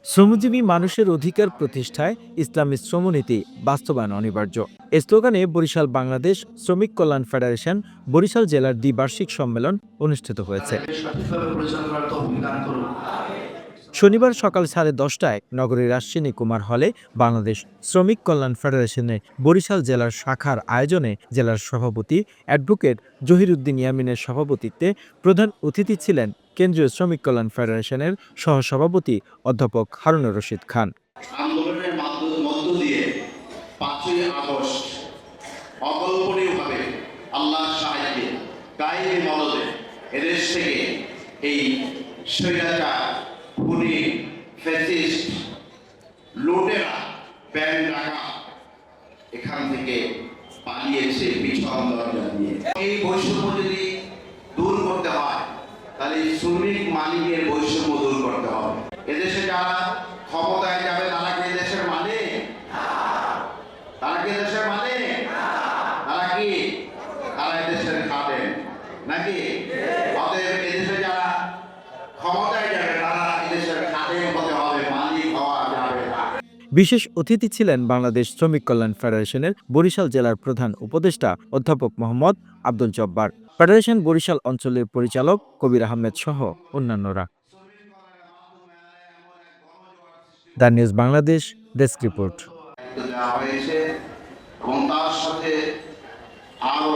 শ্রমজীবী মানুষের অধিকার প্রতিষ্ঠায় ইসলামী শ্রমনীতি বাস্তবায়ন অনিবার্য। এ স্লোগানে বরিশাল বাংলাদেশ শ্রমিক কল্যাণ ফেডারেশন বরিশাল জেলার দ্বিবার্ষিক সম্মেলন অনুষ্ঠিত হয়েছে। শনিবার সকাল 10:30টায় নগরীর রাজশাহী কুমার হলে বাংলাদেশ শ্রমিক কল্যাণ ফেডারেশনের বরিশাল জেলার শাখার আয়োজনে জেলার সভাপতি অ্যাডভোকেট জহিরুদ্দিন ইয়ামিনের সভাপতিত্বে প্রধান অতিথি ছিলেন কেন্দ্রীয় শ্রমিক কল্যাণ ফেডারেশনের সহসভাপতি অধ্যাপক হারুনুর রশিদ খান। আন্দোলনের মধ্য দিয়ে ৫ই আগস্ট অকল্পনীয়ভাবে আল্লাহর সাহায্যে কায়েমী মদদে এদেশ থেকে এই স্বৈরাচার খুনি ফ্যাসিস্ট লুটেরা ব্যাংক ডাকা এখান থেকে পালিয়েছে পিছন দরজা দিয়ে। এই বৈষম্য যদি দূর করতে হয় তাহলে শ্রমিক মালিকের বৈষম্য দূর করতে হবে। এদেশে যারা ক্ষমতায় যাবে তারা কি দেশের মানে? তারা কি দেশের মানে? তারা কি? তারা এদেশের খাবেন নাকি? অতএব এদেশে যারা ক্ষমতায় যাবে তারা এদেশের খাদেম হতে হবে, মালিক হওয়া যাবে না। বিশেষ অতিথি ছিলেন বাংলাদেশ শ্রমিক কল্যাণ ফেডারেশনের বরিশাল জেলার প্রধান উপদেষ্টা অধ্যাপক মোহাম্মদ আব্দুল জব্বার, ফেডারেশন বরিশাল অঞ্চলের পরিচালক কবির আহমেদ সহ অন্যান্যরা। The news Bangladesh desk report. দেওয়া হয়েছে এবং তার সাথে আরো